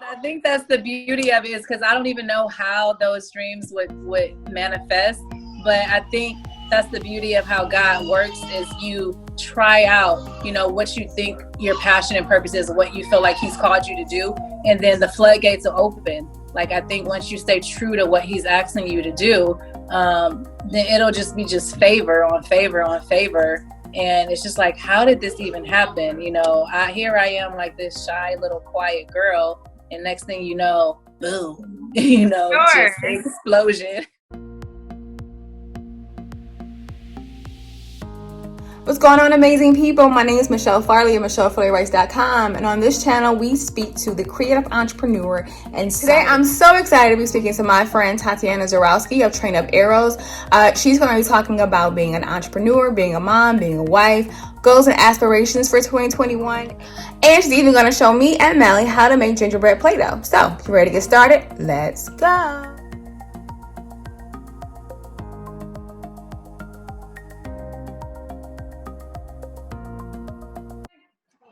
I think that's the beauty of it, is because I don't even know how those dreams would manifest, but I think that's the beauty of how God works, is you try out, you know, what you think your passion and purpose is, what you feel like he's called you to do, and then the floodgates will open. Like, I think once you stay true to what he's asking you to do, then it'll just be favor on favor on favor. And it's just like, how did this even happen? You know, here I am, like this shy little quiet girl, and next thing you know, boom, you know, Sure. just explosion. What's going on, amazing people? My name is Michelle Farley of MichelleFarleyWrites.com, and on this channel we speak to the creative entrepreneur. And today I'm so excited to be speaking to my friend Tatiana Zurowski of Train Up Arrows. She's going to be talking about being an entrepreneur, being a mom, being a wife, goals and aspirations for 2021, and she's even going to show me and Melly how to make gingerbread play dough. So, if you're ready to get started, let's go.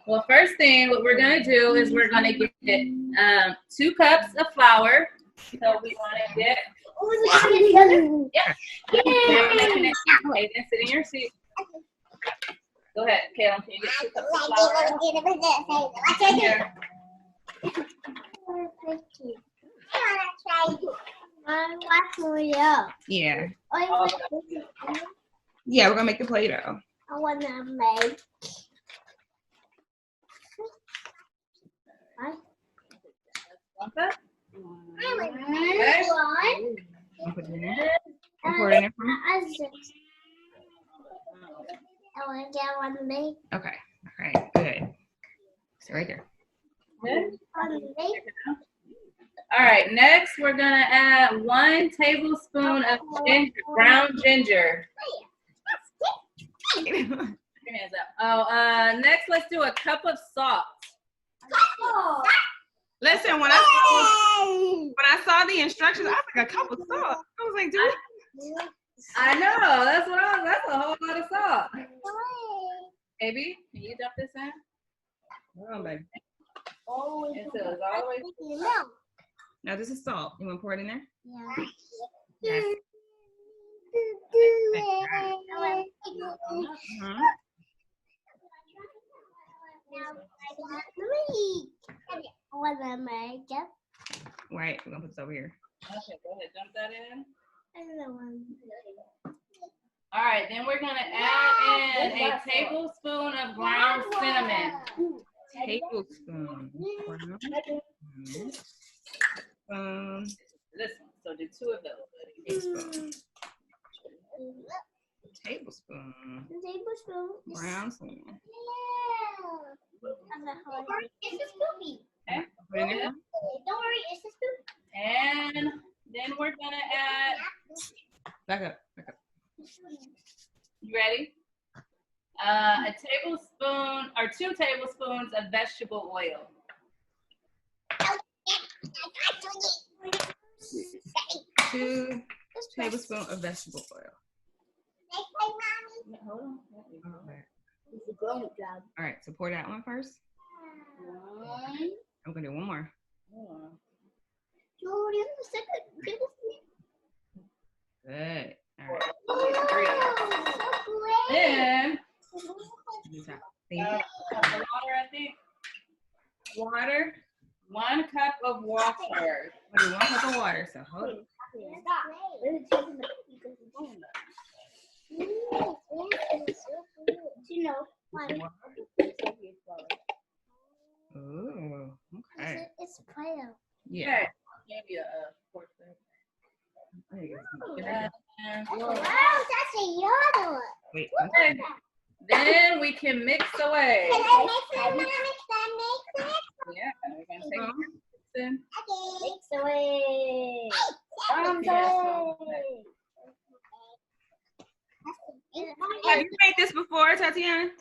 Well, first thing, what we're going to do is we're going to get 2 cups of flour. So we want to get... Yeah. Okay, then sit in your seat. Go ahead, Caleb. Can you get 2 cups of flour? Here. Yeah. Yeah, we're going to make the play dough. I want to make. One cup? Okay. Put it in there. Pour it in there for me. I want to get one of me. Okay. All right. Good. So right there. Good. All right. Next, we're gonna add 1 tablespoon of ground ginger. Your hands up. Next, let's do a cup of salt. Listen, when I saw the instructions, I was like, a cup of salt. I was like, dude. I know. That's a whole lot of salt. Baby, can you dump this in? Hold on, baby. Until it's all the way. Now this is salt. You want to pour it in there? Yeah. Yes. I want to make it. Right, we're gonna put this over here. Okay, go ahead, dump that in. Another one. All right, then we're gonna add in a tablespoon of ground cinnamon. Tablespoon. Listen, so do 2 of those. Tablespoon. Tablespoon. Brown cinnamon. It's a scoopy. Okay. Put it in there. Don't worry, it's a scoop. And then we're gonna add. Back up. You ready? A tablespoon or 2 tablespoons of vegetable oil. 2 tablespoons of vegetable oil. Hold on. All right, so pour that one first. I'm gonna do 1 more. Good. All right. Then Thank water, I think. Water. 1 cup of water. you. 1 cup of water. So hold it. You know, Ooh. Okay. it's Play-Doh. Yeah. Okay. Maybe a fork there. There you go. Wow, that's a yellow. Wait. Okay. Then we can mix away. Can I mix it? Yeah, we're gonna take this in. Mix away. Have you made this before, Tatiana?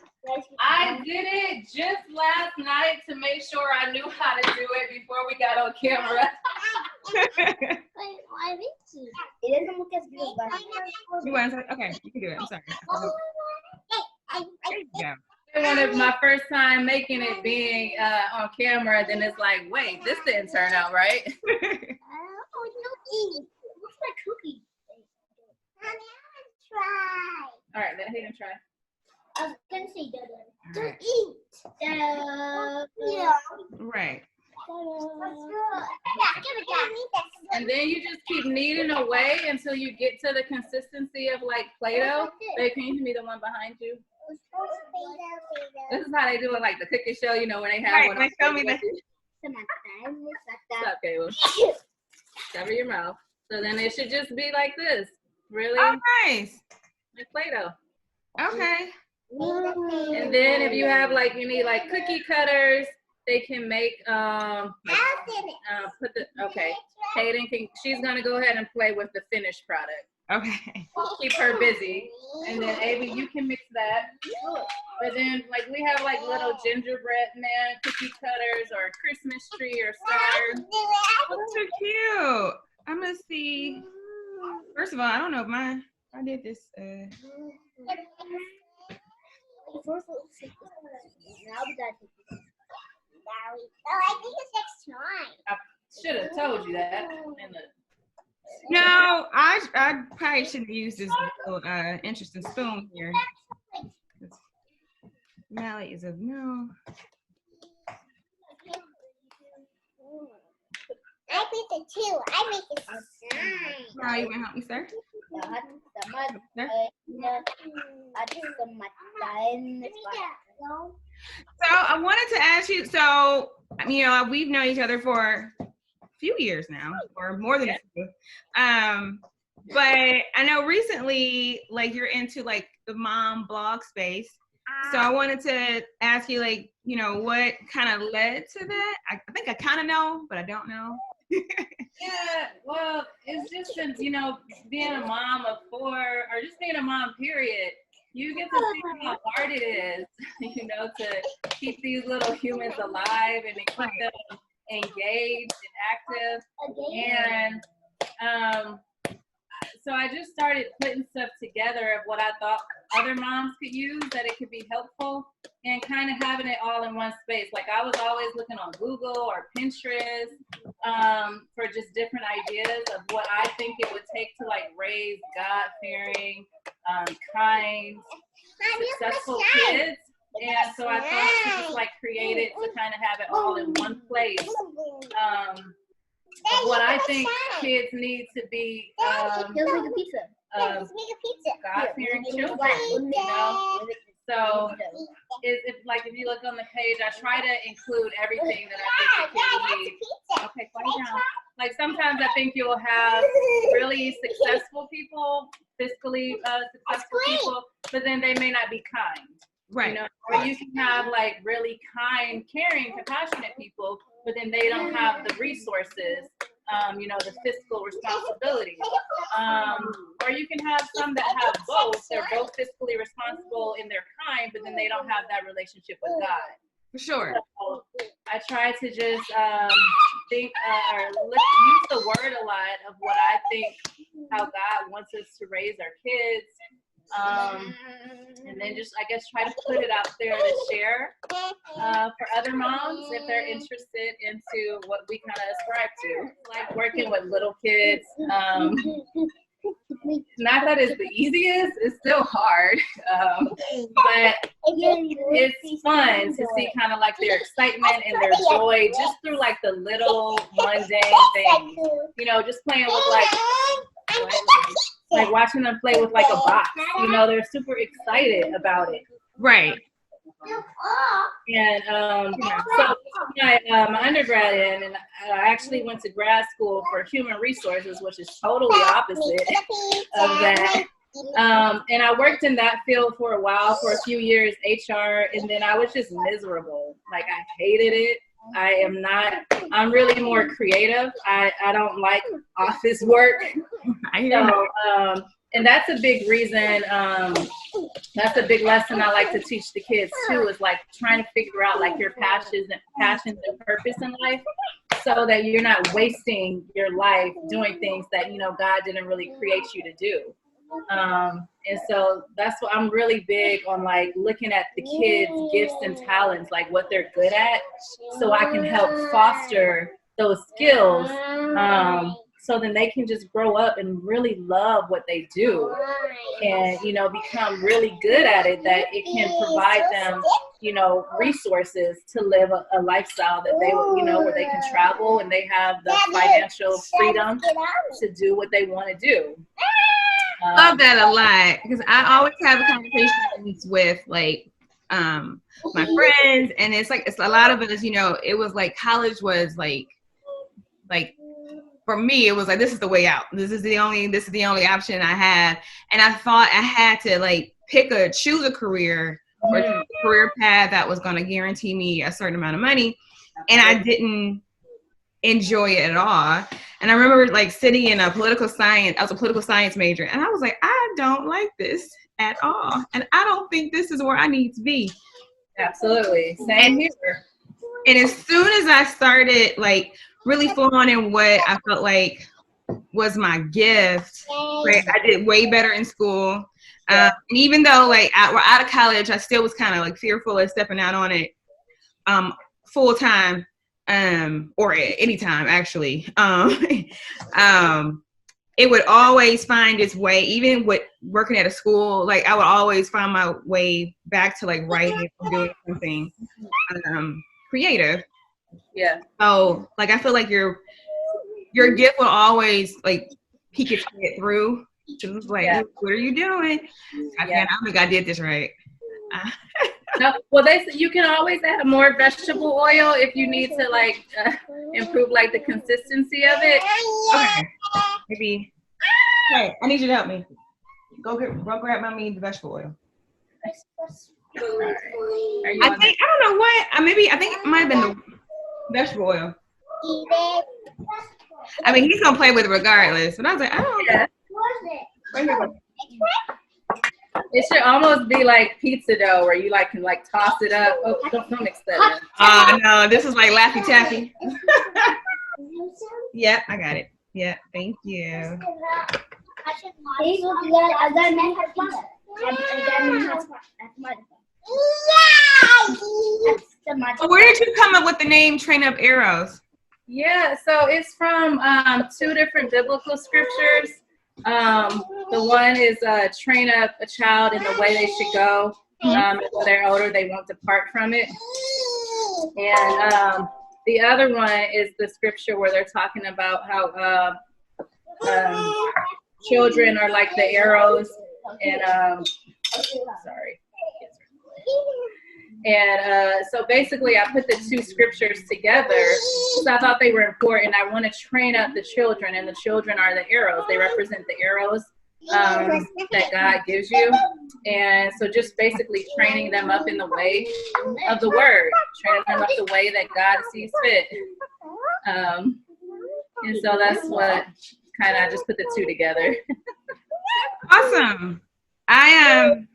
I did it just last night to make sure I knew how to do it before we got on camera. Why Vicky? It doesn't look as good as You want to? Okay, you can do it. I'm sorry. There you go. want to, my first time making it being on camera, then it's like, wait, this didn't turn out right. Oh, no eat. It looks like cookies. Try. All right, let Hayden try. I was gonna say Dada. Don't Right. eat. Yeah. Right. And then you just keep kneading away until you get to the consistency of like Play-Doh. Babe, can you give me the one behind you? This is how they do it, like the cooking show, you know, when they have Right, one. they show me that. Stop, Caleb. Cover your mouth. So then it should just be like this. Really? Oh, nice. Like Play-Doh. Okay. And then if you have like, you need like cookie cutters, they can make, put the, okay. Hayden she's gonna go ahead and play with the finished product. Okay. Keep her busy. And then Amy, you can mix that. But then like we have like little gingerbread man cookie cutters or a Christmas tree or stars. Oh, those are cute. I'm gonna see. First of all, I don't know if I did this. I think it's next time. I should have told you that. No, I probably shouldn't use this little interesting spoon here. Mallet is a no. I make it too. I make it slime. Now you gonna help me, sir? So I wanted to ask you. So we've known each other for a few years now, or more than a few. But I know recently, like you're into like the mom blog space. So I wanted to ask you, like, what kind of led to that? I think I kind of know, but I don't know. Yeah, well, it's just since, being a mom of 4 or just being a mom, period, you get to see how hard it is, to keep these little humans alive and to keep them engaged and active. And so I just started putting stuff together of what I thought other moms could use, that it could be helpful, and kind of having it all in one space. Like I was always looking on Google or Pinterest for just different ideas of what I think it would take to like raise God-fearing, kind, successful kids. And so I thought to just like create it to kind of have it all in one place. What I think kids need to be God-fearing children, So if you look on the page, I try to include everything that I think a kid needs. Okay, quiet down. Like sometimes I think you'll have really successful people, fiscally successful people, but then they may not be kind. Right. Or you can have like really kind, caring, compassionate people, but then they don't have the resources, the fiscal responsibility. Or you can have some that have both. They're both fiscally responsible in their kind, but then they don't have that relationship with God. For sure. So I try to just think use the word a lot of what I think, how God wants us to raise our kids. And then just, I guess, try to put it out there to share for other moms if they're interested into what we kind of ascribe to, like working with little kids. Not that it's the easiest, it's still hard, but it's fun to see kind of like their excitement and their joy just through like the little mundane things, just playing with like watching them play with like a box, they're super excited about it. Right. And so my undergrad and I actually went to grad school for human resources, which is totally opposite of that. And I worked in that field for a while, for a few years, HR, and then I was just miserable. Like I hated it. I'm really more creative. I don't like office work. And that's a big reason, that's a big lesson I like to teach the kids too, is like trying to figure out like your passions and purpose in life, so that you're not wasting your life doing things that, God didn't really create you to do. And so that's what I'm really big on, like looking at the kids' gifts and talents, like what they're good at, so I can help foster those skills. So then they can just grow up and really love what they do and, you know, become really good at it, that it can provide them, you know, resources to live a lifestyle that they, you know, where they can travel and they have the financial freedom to do what they want to do. Love that a lot, because I always have conversations with like my friends, and it's a lot of us, you know, it was like college was like for me, it was like, this is the way out. This is the only option I have. And I thought I had to like choose a career or a career path that was going to guarantee me a certain amount of money. And I didn't enjoy it at all. And I remember like sitting in I was a political science major. And I was like, I don't like this at all. And I don't think this is where I need to be. Absolutely. Same here. And as soon as I started like really flowing in what I felt like was my gift, right? I did way better in school. And even though like we're out of college, I still was kind of like fearful of stepping out on it full time or any time actually. It would always find its way, even with working at a school, like I would always find my way back to like writing and doing something creative. Yeah. So like I feel like your gift will always like peek its head through. Just like, what are you doing? I think I did this right. No, well, you can always add more vegetable oil if you need to like improve like the consistency of it. Okay. Maybe. Hey, I need you to help me. Go grab the vegetable oil. I don't know what. I think it might have been the vegetable oil. I mean, he's gonna play with it regardless. But I was like, I don't know. It should almost be like pizza dough, where you like can like toss it up. Oh, don't mix that. Oh no, this is like Laffy Taffy. Yep, I got it. Yeah, thank you. Where did you come up with the name Train Up Arrows? Yeah, so it's from 2 different biblical scriptures. The one is train up a child in the way they should go. When they're older, they won't depart from it. And the other one is the scripture where they're talking about how children are like the arrows. And sorry. And so basically I put the 2 scriptures together because I thought they were important. I want to train up the children, and the children are the arrows. They represent the arrows that God gives you. And so just basically training them up in the way of the word, training them up the way that God sees fit. And so that's what I just put the 2 together. Awesome. I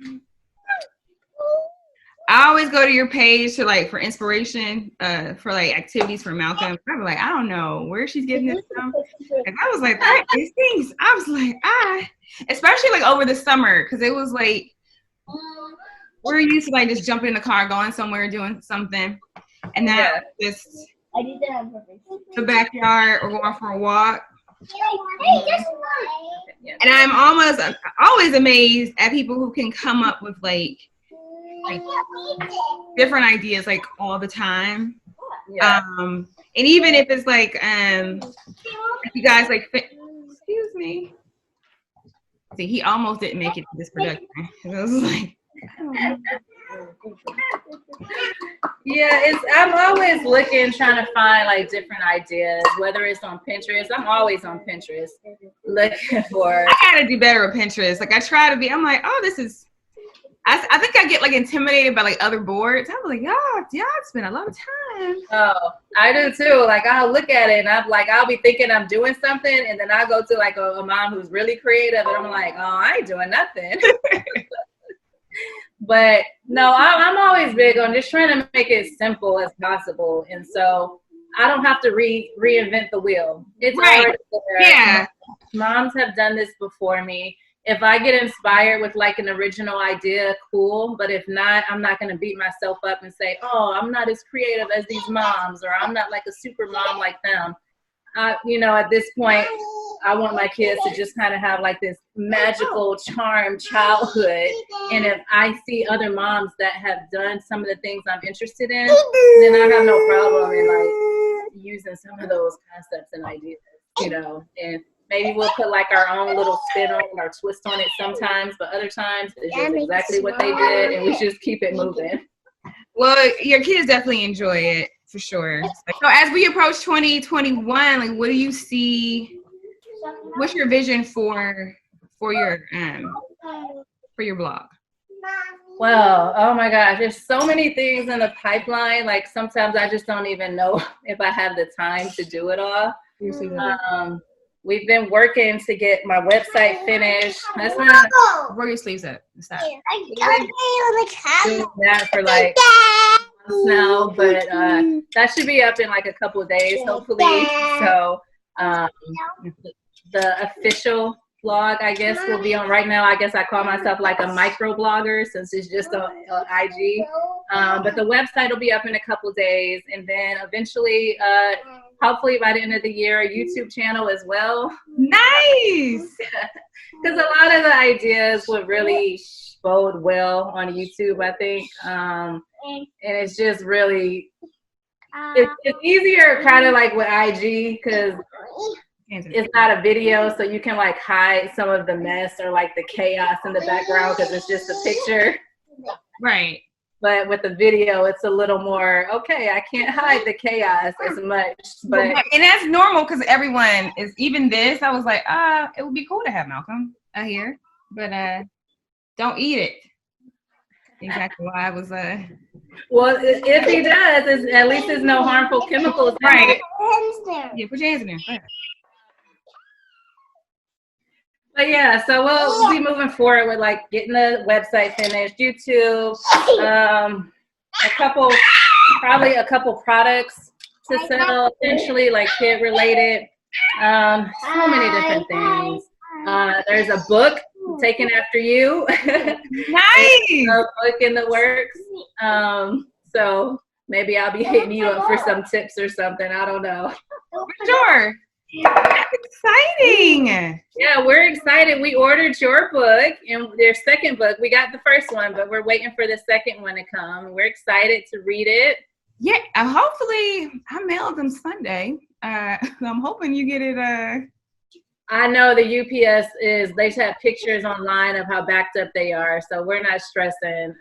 always go to your page for inspiration for like activities for Malcolm. I'm like, I don't know where she's getting this from. And I was like, these things. I was like, especially like over the summer, because it was like we're used to like just jumping in the car, going somewhere, doing something, and now just the backyard or going for a walk. And I'm always amazed at people who can come up with like different ideas like all the time. And even if it's like if you guys like excuse me, see, he almost didn't make it to this production. It was like I'm always trying to find like different ideas, whether it's on Pinterest. I'm always on Pinterest looking for. I gotta do better with Pinterest. Like I try to be. I'm like, oh, this is. I think I get like intimidated by like other boards. I was like, y'all spend a lot of time. Oh, I do too. Like I'll look at it and I'll be thinking I'm doing something, and then I go to like a mom who's really creative, and I'm like, oh, I ain't doing nothing. But no, I'm always big on just trying to make it simple as possible, and so I don't have to reinvent the wheel. It's already there. Yeah, moms have done this before me. if I get inspired with like an original idea, cool. But if not, I'm not going to beat myself up and say, oh, I'm not as creative as these moms, or I'm not like a super mom like them. At this point, I want my kids to just kind of have like this magical, charmed childhood. And if I see other moms that have done some of the things I'm interested in, then I have no problem in like using some of those concepts and ideas, and maybe we'll put like our own little spin on or twist on it sometimes, but other times it's just exactly what they did and we just keep it moving. Well, your kids definitely enjoy it for sure. So as we approach 2021, like what do you see? What's your vision for your blog? Well, oh my gosh, there's so many things in the pipeline. Like sometimes I just don't even know if I have the time to do it all. We've been working to get my website finished. That's not roll your sleeves up. Stop. Doing that for like months now, but that should be up in like a couple of days, hopefully. So the official blog, I guess, will be on right now. I guess I call myself like a micro blogger since it's just on IG. But the website will be up in a couple days, and then eventually, hopefully by the end of the year, a YouTube channel as well. Nice! Because a lot of the ideas would really bode well on YouTube, I think. And it's just really, it's easier kind of like with IG because it's not a video, so you can like hide some of the mess or like the chaos in the background because it's just a picture. Right. But with the video, it's a little more, okay, I can't hide the chaos as much. But and that's normal because everyone is, even this, I was like, it would be cool to have Malcolm out here, but don't eat it. Exactly why I was well, if he does, at least there's no harmful chemicals. Right. Yeah, put your hands in there. Right. But yeah, so we'll be moving forward with like getting the website finished, YouTube, probably a couple products to sell eventually, like kid related, so many different things. There's a book, Taken After You. Nice. A book in the works. So maybe I'll be hitting you up for some tips or something. I don't know. Sure. That's exciting. Yeah, we're excited. We ordered your book and their second book. We got the first one, but we're waiting for the second one to come. We're excited to read it. Yeah, hopefully I mailed them Sunday. I'm hoping you get it. I know the UPS they just have pictures online of how backed up they are, so we're not stressing.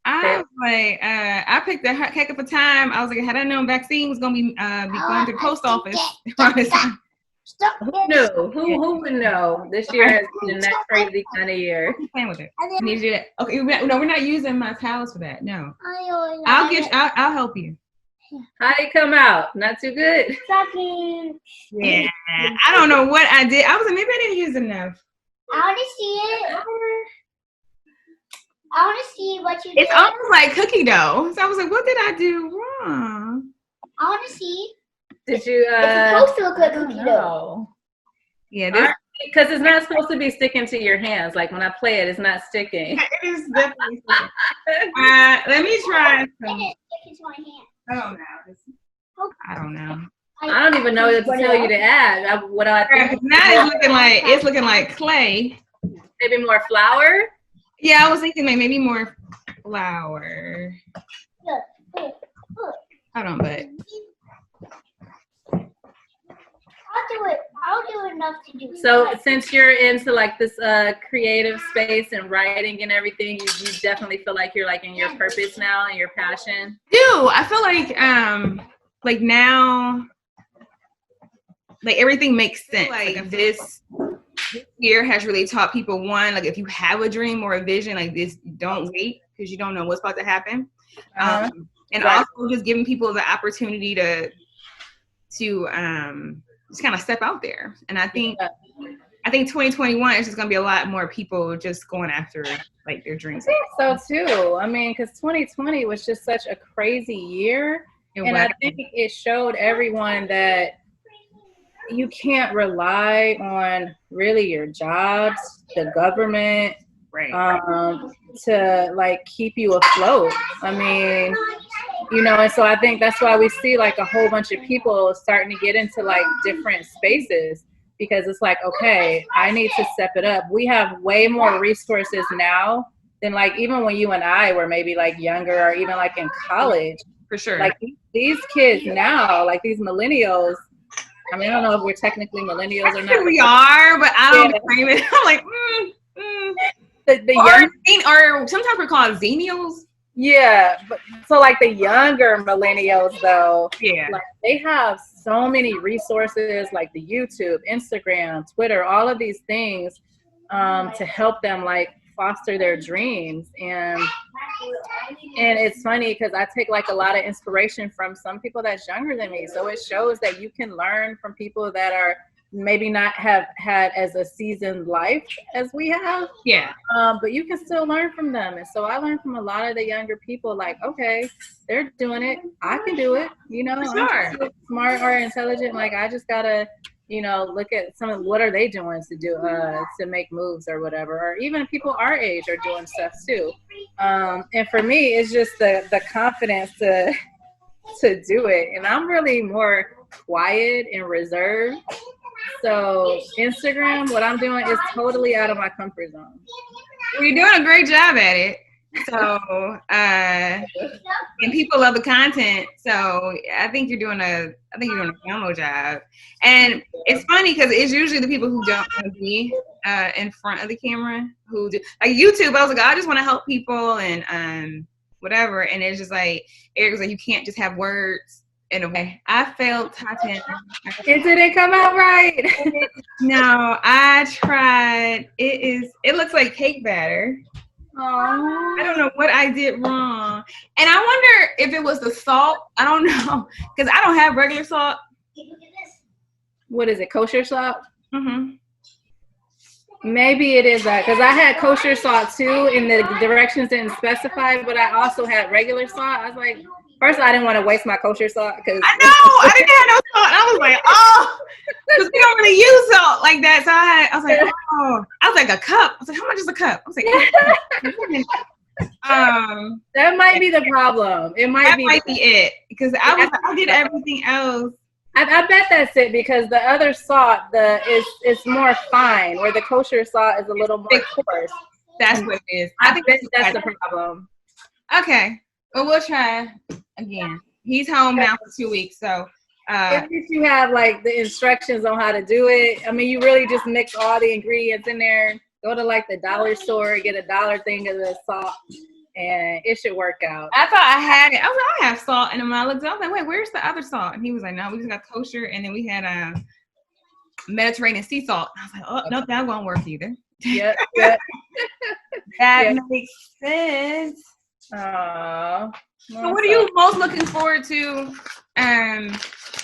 I was like, I picked a heck of a time. I was like, had I known vaccine was gonna be going to the post office around this time. Who knew? Who would know? This year has been that crazy kind of year. I'm playing with it. I need you to, okay, no, we're not using my towels for that. No, I'll help you. How'd it come out? Not too good. Yeah, I don't know what I did. I was like, maybe I didn't use enough. I want to see it. I want to see what you did. It's almost like cookie dough. So I was like, what did I do wrong? I want to see. Did you? It's supposed to look like cookie dough. Yeah, because it's not supposed to be sticking to your hands. Like when I play it, it's not sticking. It is definitely sticking. Let me try some. It's my hand. I don't know. I don't even know what to tell you to add. What do I think? Now it's looking like clay. Maybe more flour. Yeah, I was thinking like maybe more flour. Hold on, but I'll do enough to do. So since you're into like this creative space and writing and everything, you definitely feel like you're like in your purpose now and your passion. I feel like now, like everything makes sense. Like this year has really taught people, one, like if you have a dream or a vision like this, don't wait because you don't know what's about to happen. And also just giving people the opportunity to just kind of step out there. And I think 2021 is just going to be a lot more people just going after like their dreams. I think so too. I mean, because 2020 was just such a crazy year. I think it showed everyone that you can't rely on really your jobs, the government, to like keep you afloat. I mean, and so I think that's why we see like a whole bunch of people starting to get into like different spaces, because it's like, okay, I need to step it up. We have way more resources now than like even when you and I were maybe like younger, or even like in college. For sure. Like these kids now, like these millennials, I mean, I don't know if we're technically millennials or not. We are, but I don't claim it. I'm like, or sometimes we're called Xenials. Yeah, but so like the younger millennials though, yeah, like they have so many resources like the YouTube, Instagram, Twitter, all of these things to help them like foster their dreams. And it's funny because I take like a lot of inspiration from some people that's younger than me. So it shows that you can learn from people that are maybe not have had as a seasoned life as we have. Yeah. But you can still learn from them. And so I learned from a lot of the younger people, like, okay, they're doing it. I can do it. Sure. I'm smart or intelligent. Like, I just gotta, look at some of what are they doing to make moves or whatever. Or even people our age are doing stuff too. And for me, it's just the confidence to do it. And I'm really more quiet and reserved. So Instagram, what I'm doing is totally out of my comfort zone. Well, you're doing a great job at it. So, and people love the content. So I think you're doing a phenomenal job. And it's funny because it's usually the people who don't want to be in front of the camera who do. Like YouTube, I was like, I just want to help people and whatever. And it's just like, Eric was like, you can't just have words. In a way, I failed Tatiana. It didn't come out right. No, I tried. It looks like cake batter. Aww. I don't know what I did wrong. And I wonder if it was the salt. I don't know. Because I don't have regular salt. What is it, kosher salt? Mm-hmm. Maybe it is that, because I had kosher salt too, and the directions didn't specify, but I also had regular salt. I was like, first, I didn't want to waste my kosher salt because I know I didn't have no salt. I was like, oh, because we don't really use salt like that. So I was like, oh, I was like a cup. I was like, how much is a cup? I was like, that might be the problem. It might be it because I did everything else. I bet that's it, because the other salt is more fine, where the kosher salt is a little more coarse. That's what it is. I think that's the problem. Okay. Well, we'll try again. He's home now for 2 weeks, so if you have like the instructions on how to do it, I mean, you really just mix all the ingredients in there. Go to like the dollar store, get $1 thing of the salt, and it should work out. I thought I had it. I was like, I have salt, and then when I looked up, I was like, wait, where's the other salt? And he was like, no, we just got kosher, and then we had Mediterranean sea salt. I was like, oh, no, that won't work either. Yep. That makes sense. So what are you most looking forward to?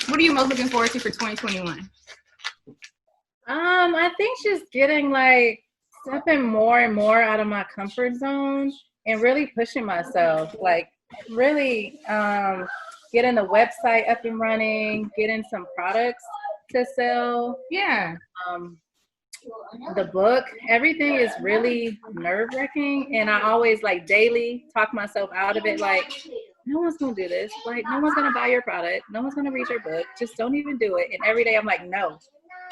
What are you most looking forward to for 2021? I think just getting like stepping more and more out of my comfort zone and really pushing myself. Like really getting the website up and running, getting some products to sell. Yeah. The book, everything is really nerve-wracking, and I always like daily talk myself out of it, like no one's gonna do this, like no one's gonna buy your product, no one's gonna read your book, just don't even do it. And every day I'm like, no,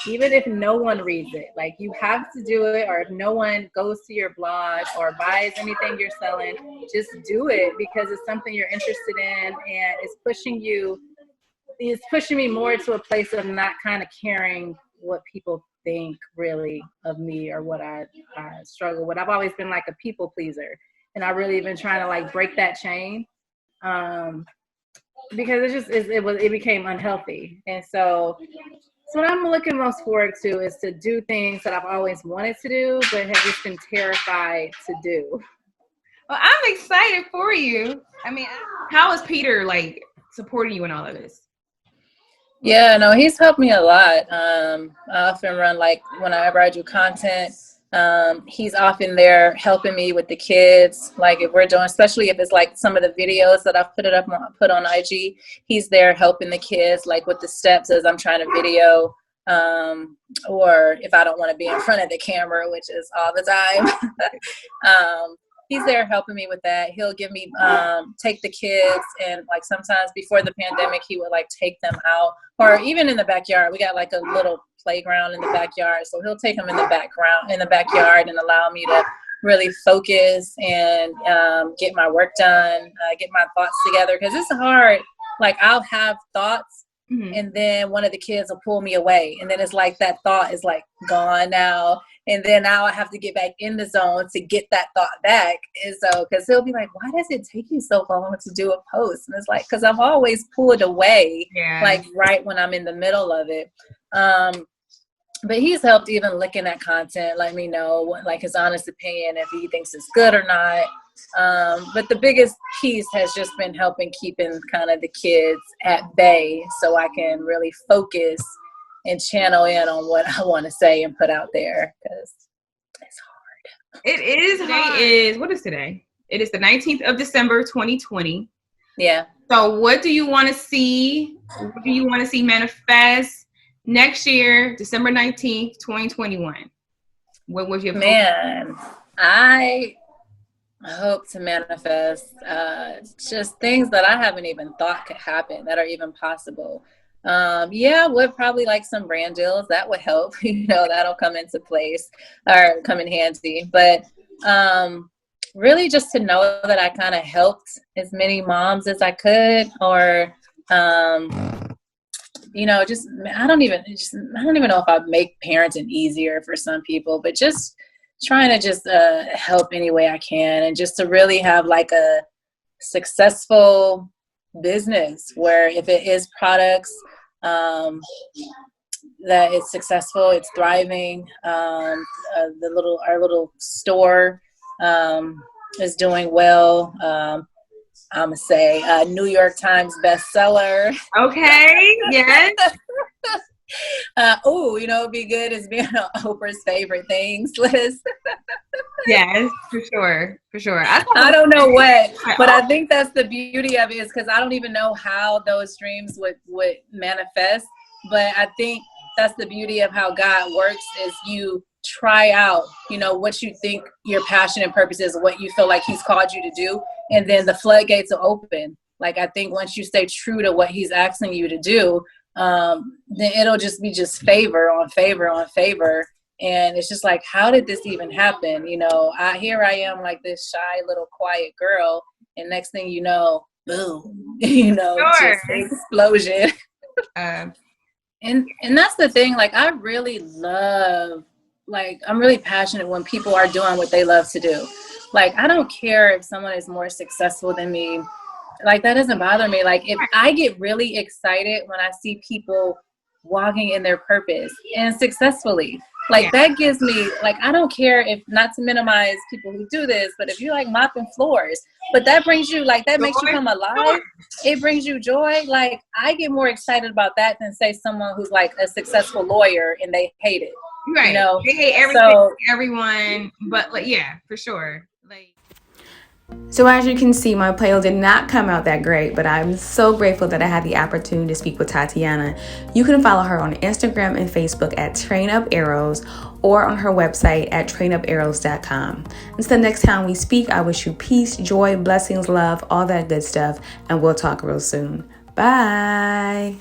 even if no one reads it, like you have to do it. Or if no one goes to your blog or buys anything you're selling, just do it, because it's something you're interested in, and it's pushing me more to a place of not kind of caring what people think really of me or what I struggle with. I've always been like a people pleaser, and I really been trying to like break that chain because it became unhealthy. And so what I'm looking most forward to is to do things that I've always wanted to do but have just been terrified to do. Well, I'm excited for you. I mean, how is Peter like supporting you in all of this? Yeah, no, he's helped me a lot. I often run, like, whenever I do content, he's often there helping me with the kids. Like, if we're doing, especially if it's like some of the videos that I've put on IG, he's there helping the kids, like with the steps as I'm trying to video or if I don't want to be in front of the camera, which is all the time. He's there helping me with that. He'll give me, take the kids, and like sometimes before the pandemic, he would like take them out, or even in the backyard. We got like a little playground in the backyard. So he'll take them in the backyard and allow me to really focus and get my work done, get my thoughts together. Cause it's hard. Like I'll have thoughts, and then one of the kids will pull me away. And then it's like that thought is like gone now. And then now I have to get back in the zone to get that thought back. And so, because he'll be like, why does it take you so long to do a post? And it's like, because I'm always pulled away, like right when I'm in the middle of it. But he's helped even looking at content, let me know what, like his honest opinion, if he thinks it's good or not. But the biggest piece has just been helping keeping kind of the kids at bay so I can really focus and channel in on what I want to say and put out there, because it's hard. It is hard. What is today? It is the 19th of December, 2020. Yeah. So what do you want to see? What do you want to see manifest next year, December 19th, 2021? What was your man? I hope to manifest just things that I haven't even thought could happen that are even possible. Would probably like some brand deals that would help, that'll come into place or come in handy. But really just to know that I kind of helped as many moms as I could, or just I don't even know if I'd make parenting easier for some people, but just trying to just help any way I can, and just to really have like a successful business where if it is products, that it's successful, it's thriving. Our little store is doing well. I'm gonna say New York Times bestseller. Okay, yes. It'd be good as being on Oprah's favorite things list. Yes, for sure. I don't know what, but I think that's the beauty of it, is because I don't even know how those dreams would manifest. But I think that's the beauty of how God works, is you try out, what you think your passion and purpose is, what you feel like he's called you to do. And then the floodgates will open. Like, I think once you stay true to what he's asking you to do, then it'll just be favor on favor on favor. And it's just like, how did this even happen? Here I am, like this shy little quiet girl, and next thing you know, boom, just explosion. And that's the thing, like I really love, like I'm really passionate when people are doing what they love to do. Like I don't care if someone is more successful than me. Like that doesn't bother me. Like if I get really excited when I see people walking in their purpose and successfully, like that gives me, like, I don't care if, not to minimize people who do this, but if you like mopping floors, but that brings you, like, that makes you come alive. It brings you joy. Like I get more excited about that than say someone who's like a successful lawyer and they hate it. Right. They hate everything, everyone, but like, yeah, for sure. So as you can see, my playlist did not come out that great, but I'm so grateful that I had the opportunity to speak with Tatiana. You can follow her on Instagram and Facebook at Train Up Arrows, or on her website at trainuparrows.com. Until next time we speak, I wish you peace, joy, blessings, love, all that good stuff, and we'll talk real soon. Bye.